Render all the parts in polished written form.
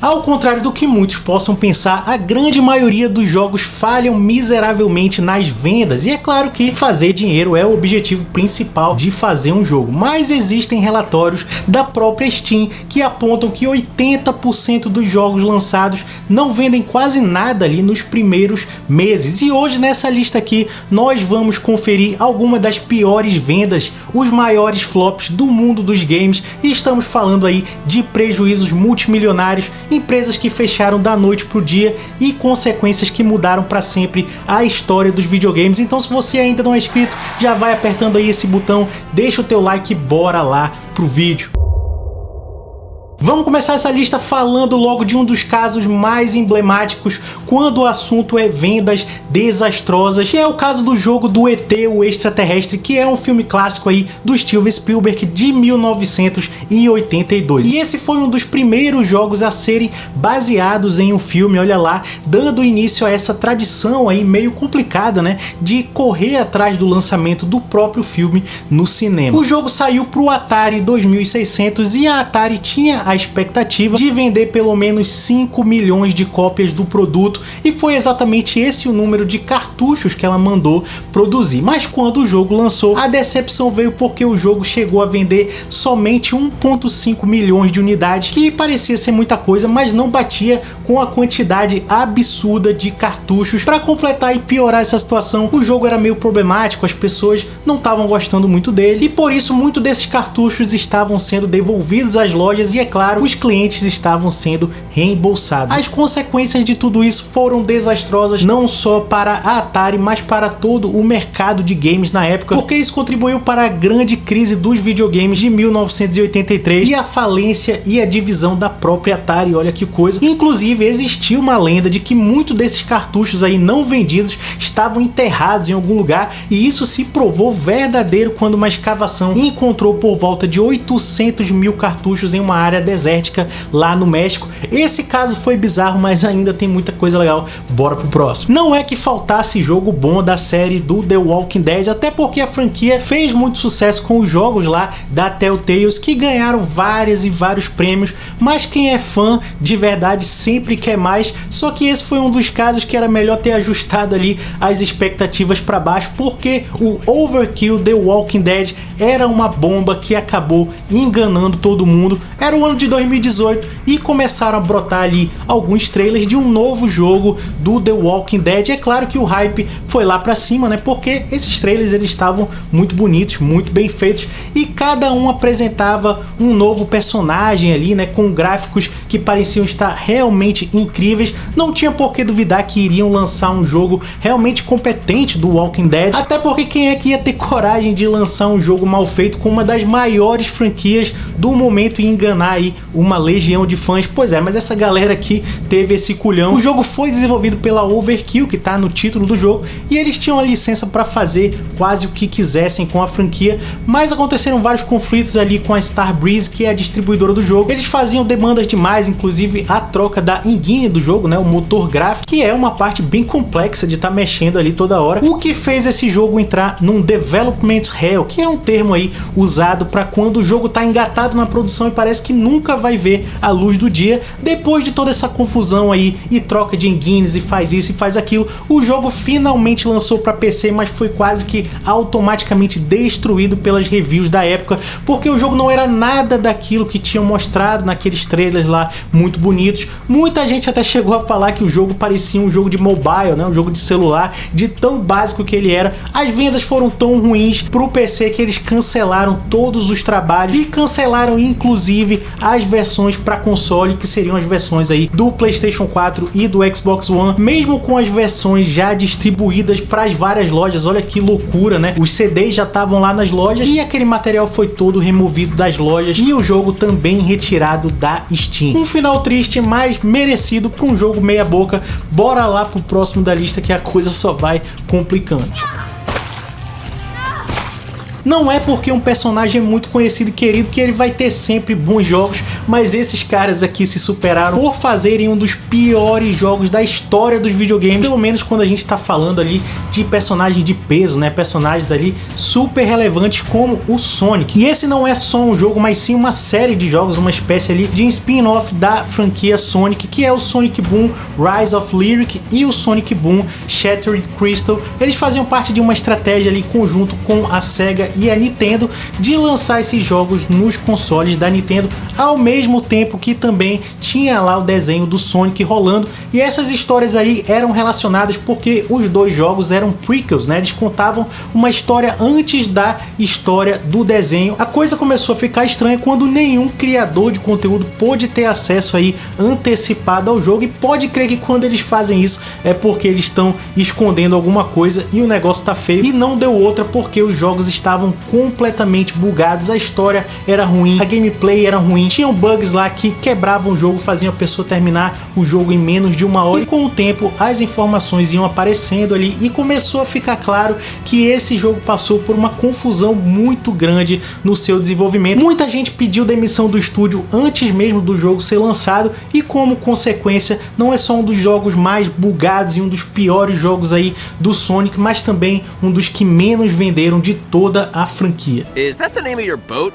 Ao contrário do que muitos possam pensar, a grande maioria dos jogos falham miseravelmente nas vendas, e é claro que fazer dinheiro é o objetivo principal de fazer um jogo, mas existem relatórios da própria Steam que apontam que 80% dos jogos lançados não vendem quase nada ali nos primeiros meses, e hoje nessa lista aqui nós vamos conferir algumas das piores vendas, os maiores flops do mundo dos games, e estamos falando aí de prejuízos multimilionários, empresas que fecharam da noite pro dia e consequências que mudaram para sempre a história dos videogames. Então, se você ainda não é inscrito, já vai apertando aí esse botão, deixa o teu like e bora lá pro vídeo. Vamos começar essa lista falando logo de um dos casos mais emblemáticos quando o assunto é vendas desastrosas, que é o caso do jogo do ET, o Extraterrestre, que é um filme clássico aí do Steven Spielberg de 1982. E esse foi um dos primeiros jogos a serem baseados em um filme, olha lá, dando início a essa tradição aí meio complicada, né, de correr atrás do lançamento do próprio filme no cinema. O jogo saiu pro Atari 2600 e a Atari tinha a expectativa de vender pelo menos 5 milhões de cópias do produto, e foi exatamente esse o número de cartuchos que ela mandou produzir. Mas quando o jogo lançou, a decepção veio porque o jogo chegou a vender somente 1,5 milhões de unidades, que parecia ser muita coisa, mas não batia com a quantidade absurda de cartuchos. Para completar e piorar essa situação, o jogo era meio problemático, as pessoas não estavam gostando muito dele, e por isso muitos desses cartuchos estavam sendo devolvidos às lojas, e é claro, os clientes estavam sendo reembolsados. As consequências de tudo isso foram desastrosas, não só para a Atari, mas para todo o mercado de games na época, porque isso contribuiu para a grande crise dos videogames de 1983 e a falência e a divisão da própria Atari, olha que coisa. Inclusive, existia uma lenda de que muitos desses cartuchos aí não vendidos estavam enterrados em algum lugar, e isso se provou verdadeiro quando uma escavação encontrou por volta de 800 mil cartuchos em uma área desértica lá no México. Esse caso foi bizarro, mas ainda tem muita coisa legal. Bora pro próximo. Não é que faltasse jogo bom da série do The Walking Dead, até porque a franquia fez muito sucesso com os jogos lá da Telltale, que ganharam vários e vários prêmios, mas quem é fã de verdade sempre quer mais. Só que esse foi um dos casos que era melhor ter ajustado ali as expectativas para baixo, porque o Overkill The Walking Dead era uma bomba que acabou enganando todo mundo. Era o ano de 2018 e começaram a brotar ali alguns trailers de um novo jogo do The Walking Dead. É claro que o hype foi lá pra cima, né? Porque esses trailers eles estavam muito bonitos, muito bem feitos, e cada um apresentava um novo personagem ali, né? Com gráficos que pareciam estar realmente incríveis. Não tinha por que duvidar que iriam lançar um jogo realmente competente do Walking Dead, até porque quem é que ia ter coragem de lançar um jogo mal feito com uma das maiores franquias do momento e enganar aí uma legião de fãs? Pois é, mas essa galera aqui teve esse culhão. O jogo foi desenvolvido pela Overkill, que tá no título do jogo, e eles tinham a licença para fazer quase o que quisessem com a franquia, mas aconteceram vários conflitos ali com a Starbreeze, que é a distribuidora do jogo. Eles faziam demandas demais, inclusive a troca da engine do jogo, né, o motor gráfico, que é uma parte bem complexa de estar mexendo ali toda hora, o que fez esse jogo entrar num development hell, que é um termo aí usado para quando o jogo tá engatado na produção e parece que nunca vai ver a luz do dia. Depois de toda essa confusão aí e troca de engines e faz isso e faz aquilo, o jogo finalmente lançou para PC, mas foi quase que automaticamente destruído pelas reviews da época, porque o jogo não era nada daquilo que tinham mostrado naqueles trailers lá muito bonitos. Muita gente até chegou a falar que o jogo parecia um jogo de mobile, né, um jogo de celular, de tão básico que ele era. As vendas foram tão ruins pro PC que eles cancelaram todos os trabalhos e cancelaram inclusive as versões para console, que seriam as versões aí do PlayStation 4 e do Xbox One, mesmo com as versões já distribuídas para as várias lojas. Olha que loucura, né? Os CDs já estavam lá nas lojas e aquele material foi todo removido das lojas e o jogo também retirado da Steam. Um final triste, mas merecido para um jogo meia boca. Bora lá pro próximo da lista que a coisa só vai complicando. Não é porque um personagem é muito conhecido e querido que ele vai ter sempre bons jogos, mas esses caras aqui se superaram por fazerem um dos piores jogos da história dos videogames, pelo menos quando a gente tá falando ali de personagens de peso, né? Personagens ali super relevantes como o Sonic. E esse não é só um jogo, mas sim uma série de jogos, uma espécie ali de spin-off da franquia Sonic, que é o Sonic Boom Rise of Lyric e o Sonic Boom Shattered Crystal. Eles faziam parte de uma estratégia ali conjunto com a Sega e a Nintendo de lançar esses jogos nos consoles da Nintendo ao mesmo tempo que também tinha lá o desenho do Sonic rolando, e essas histórias aí eram relacionadas porque os dois jogos eram prequels, né? Eles contavam uma história antes da história do desenho. A coisa começou a ficar estranha quando nenhum criador de conteúdo pôde ter acesso aí antecipado ao jogo, e pode crer que quando eles fazem isso é porque eles estão escondendo alguma coisa e o negócio tá feio, e não deu outra porque os jogos estavam completamente bugados, a história era ruim, a gameplay era ruim, tinham bugs lá que quebravam o jogo, faziam a pessoa terminar o jogo em menos de uma hora, e com o tempo as informações iam aparecendo ali e começou a ficar claro que esse jogo passou por uma confusão muito grande no seu desenvolvimento. Muita gente pediu demissão do estúdio antes mesmo do jogo ser lançado, e como consequência não é só um dos jogos mais bugados e um dos piores jogos aí do Sonic, mas também um dos que menos venderam de toda a franquia. Is that the name of your boat?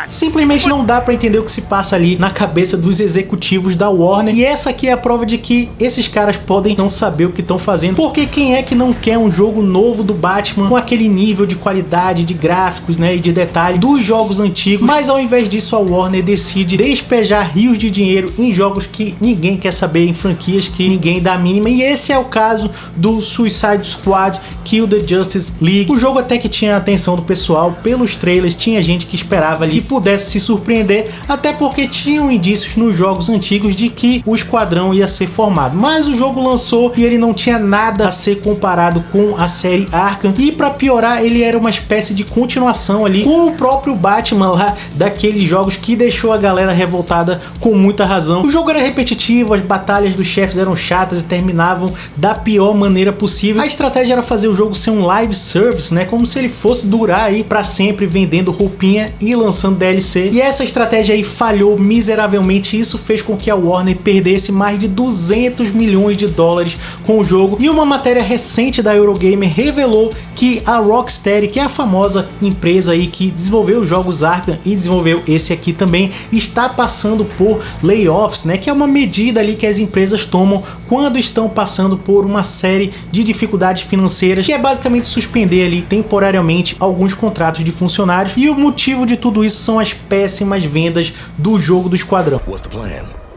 Simplesmente não dá pra entender o que se passa ali na cabeça dos executivos da Warner, e essa aqui é a prova de que esses caras podem não saber o que estão fazendo, porque quem é que não quer um jogo novo do Batman com aquele nível de qualidade, de gráficos, né, e de detalhe dos jogos antigos? Mas ao invés disso a Warner decide despejar rios de dinheiro em jogos que ninguém quer saber, em franquias que ninguém dá a mínima, e esse é o caso do Suicide Squad Kill the Justice League. O jogo até que tinha a atenção do pessoal, pelos trailers tinha gente que esperava ali que pudesse se surpreender, até porque tinham indícios nos jogos antigos de que o Esquadrão ia ser formado, mas o jogo lançou e ele não tinha nada a ser comparado com a série Arkham, e para piorar ele era uma espécie de continuação ali com o próprio Batman lá daqueles jogos, que deixou a galera revoltada com muita razão. O jogo era repetitivo, as batalhas dos chefes eram chatas e terminavam da pior maneira possível. A estratégia era fazer o jogo ser um live service, né, como se ele fosse durar aí para sempre, vendendo roupinha e lançando DLC, e essa estratégia aí falhou miseravelmente. Isso fez com que a Warner perdesse mais de 200 milhões de dólares com o jogo, e uma matéria recente da Eurogamer revelou que a Rocksteady, que é a famosa empresa aí que desenvolveu os jogos Arkham e desenvolveu esse aqui também, está passando por layoffs, né, que é uma medida ali que as empresas tomam quando estão passando por uma série de dificuldades financeiras, que é basicamente suspender ali temporariamente alguns contratos de funcionários, e o motivo de tudo isso são as péssimas vendas do jogo do Esquadrão.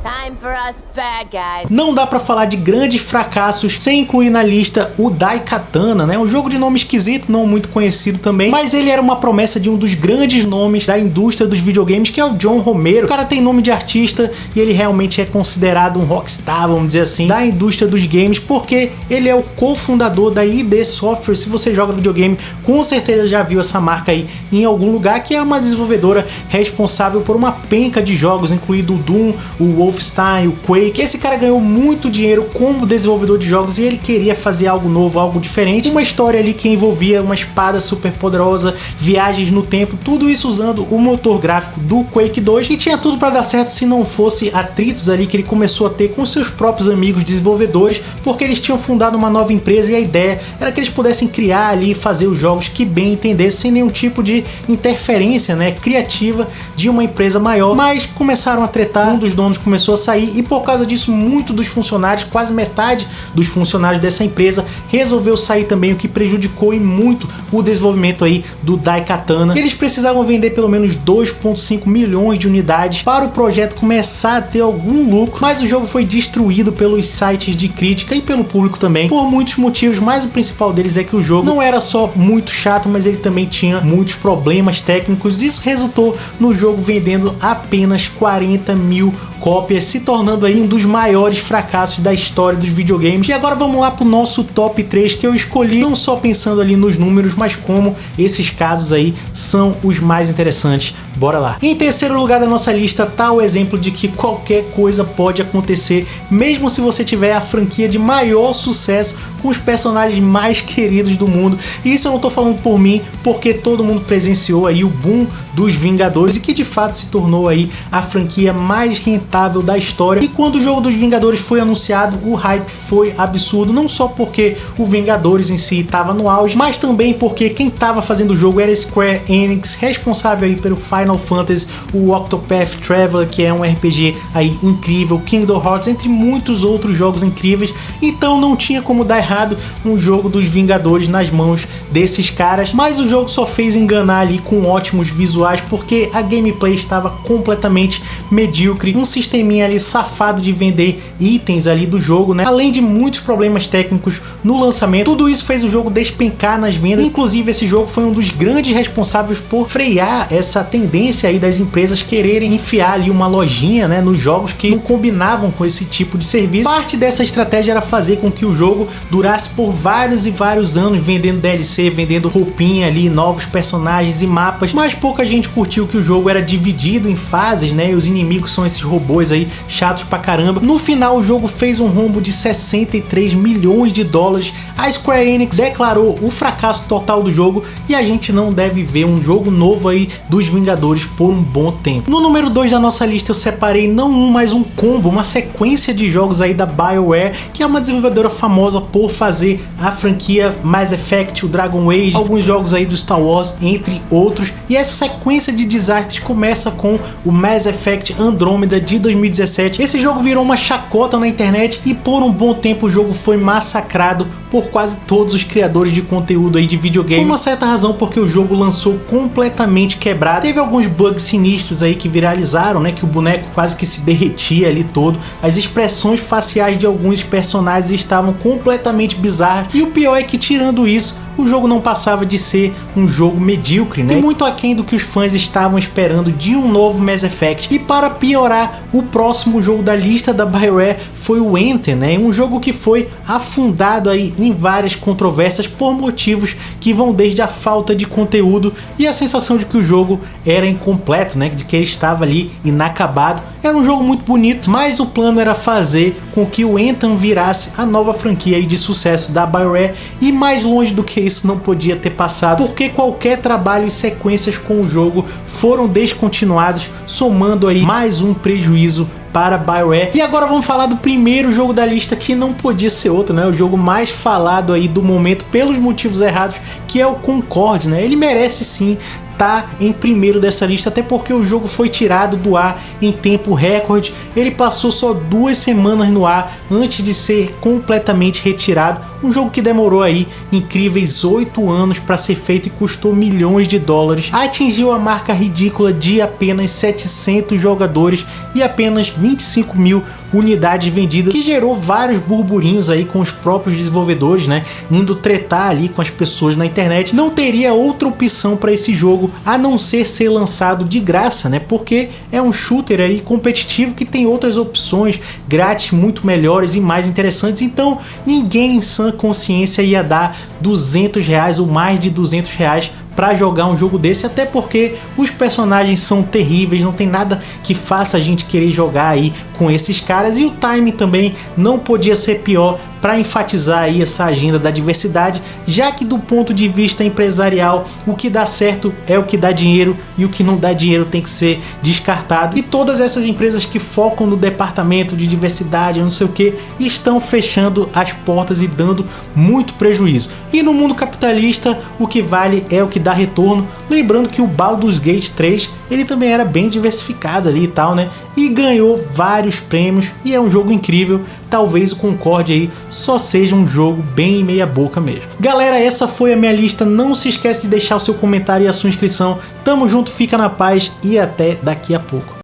Time for us bad guys. Não dá pra falar de grandes fracassos sem incluir na lista o Daikatana, né? Um jogo de nome esquisito, não muito conhecido também, mas ele era uma promessa de um dos grandes nomes da indústria dos videogames, que é o John Romero. O cara tem nome de artista e ele realmente é considerado um rockstar, vamos dizer assim, da indústria dos games, porque ele é o cofundador da ID Software. Se você joga videogame, com certeza já viu essa marca aí em algum lugar, que é uma desenvolvedora responsável por uma penca de jogos, incluindo o Doom, o Wolfenstein, o Quake. Esse cara ganhou muito dinheiro como desenvolvedor de jogos e ele queria fazer algo novo, algo diferente, uma história ali que envolvia uma espada super poderosa, viagens no tempo, tudo isso usando o motor gráfico do Quake 2, e tinha tudo para dar certo se não fosse atritos ali que ele começou a ter com seus próprios amigos desenvolvedores, porque eles tinham fundado uma nova empresa e a ideia era que eles pudessem criar ali e fazer os jogos que bem entendessem, sem nenhum tipo de interferência, né, criativa de uma empresa maior. Mas começaram a tretar, um dos donos começou a sair, e por causa disso muito dos funcionários, quase metade dos funcionários dessa empresa resolveu sair também, o que prejudicou e muito o desenvolvimento aí do Daikatana. Eles precisavam vender pelo menos 2,5 milhões de unidades para o projeto começar a ter algum lucro, mas o jogo foi destruído pelos sites de crítica e pelo público também, por muitos motivos, mas o principal deles é que o jogo não era só muito chato, mas ele também tinha muitos problemas técnicos. Isso resultou no jogo vendendo apenas 40 mil cópias cópias, se tornando aí um dos maiores fracassos da história dos videogames. E agora vamos lá pro nosso top 3, que eu escolhi não só pensando ali nos números, mas como esses casos aí são os mais interessantes. Bora lá. Em terceiro lugar da nossa lista tá o exemplo de que qualquer coisa pode acontecer, mesmo se você tiver a franquia de maior sucesso com os personagens mais queridos do mundo. E isso eu não tô falando por mim, porque todo mundo presenciou aí o boom dos Vingadores e que de fato se tornou aí a franquia mais rentável da história. E quando o jogo dos Vingadores foi anunciado, o hype foi absurdo, não só porque o Vingadores em si estava no auge, mas também porque quem estava fazendo o jogo era Square Enix, responsável aí pelo Final Fantasy, o Octopath Traveler, que é um RPG aí incrível, Kingdom Hearts, entre muitos outros jogos incríveis. Então não tinha como dar errado um jogo dos Vingadores nas mãos desses caras, mas o jogo só fez enganar ali com ótimos visuais, porque a gameplay estava completamente medíocre, um sisteminha ali safado de vender itens ali do jogo, né? Além de muitos problemas técnicos no lançamento. Tudo isso fez o jogo despencar nas vendas. Inclusive esse jogo foi um dos grandes responsáveis por frear essa tendência aí das empresas quererem enfiar ali uma lojinha, né, nos jogos que não combinavam com esse tipo de serviço. Parte dessa estratégia era fazer com que o jogo durasse por vários e vários anos, vendendo DLC, vendendo roupinha ali, novos personagens e mapas, mas pouca gente curtiu que o jogo era dividido em fases, né, e os inimigos são esses robôs aí chatos pra caramba. No final o jogo fez um rombo de 63 milhões de dólares. A Square Enix declarou o fracasso total do jogo e a gente não deve ver um jogo novo aí dos Vingadores por um bom tempo. No número 2 da nossa lista eu separei não um, mas um combo, uma sequência de jogos aí da BioWare, que é uma desenvolvedora famosa por fazer a franquia Mass Effect, o Dragon Age, alguns jogos aí do Star Wars, entre outros. E essa sequência de desastres começa com o Mass Effect Andromeda de 2017. Esse jogo virou uma chacota na internet e por um bom tempo o jogo foi massacrado por quase todos os criadores de conteúdo aí de videogame. Com uma certa razão, porque o jogo lançou completamente quebrado. Teve alguns bugs sinistros aí que viralizaram, né, que o boneco quase que se derretia ali todo. As expressões faciais de alguns personagens estavam completamente bizarras. E o pior é que, tirando isso, o jogo não passava de ser um jogo medíocre, né? E muito aquém do que os fãs estavam esperando de um novo Mass Effect. E para piorar, o próximo jogo da lista da BioWare foi o Anthem, né? Um jogo que foi afundado aí em várias controvérsias por motivos que vão desde a falta de conteúdo e a sensação de que o jogo era incompleto, né? De que ele estava ali inacabado. Era um jogo muito bonito, mas o plano era fazer com que o Anthem virasse a nova franquia aí de sucesso da BioWare, e mais longe do que isso não podia ter passado, porque qualquer trabalho e sequências com o jogo foram descontinuados, somando aí mais um prejuízo para a BioWare. E agora vamos falar do primeiro jogo da lista, que não podia ser outro, né? O jogo mais falado aí do momento pelos motivos errados, que é o Concorde, né? Ele merece sim tá em primeiro dessa lista, até porque o jogo foi tirado do ar em tempo recorde. Ele passou só 2 semanas no ar antes de ser completamente retirado. Um jogo que demorou aí incríveis 8 anos para ser feito e custou milhões de dólares. Atingiu a marca ridícula de apenas 700 jogadores e apenas 25 mil unidades vendidas, que gerou vários burburinhos aí com os próprios desenvolvedores, né, indo tretar ali com as pessoas na internet. Não teria outra opção para esse jogo a não ser lançado de graça, né, porque é um shooter aí competitivo que tem outras opções grátis muito melhores e mais interessantes. Então ninguém em sã consciência ia dar R$200 ou mais de R$200 para jogar um jogo desse, até porque os personagens são terríveis, não tem nada que faça a gente querer jogar aí com esses caras, e o time também não podia ser pior para enfatizar aí essa agenda da diversidade, já que do ponto de vista empresarial o que dá certo é o que dá dinheiro e o que não dá dinheiro tem que ser descartado, e todas essas empresas que focam no departamento de diversidade, não sei o que, estão fechando as portas e dando muito prejuízo. E no mundo capitalista o que vale é o que dá retorno. Lembrando que o Baldur's Gate 3 ele também era bem diversificado ali e tal, né, e ganhou vários prêmios e é um jogo incrível. Talvez o Concorde aí só seja um jogo bem meia boca mesmo. Galera, essa foi a minha lista. Não se esquece de deixar o seu comentário e a sua inscrição. Tamo junto, fica na paz e até daqui a pouco.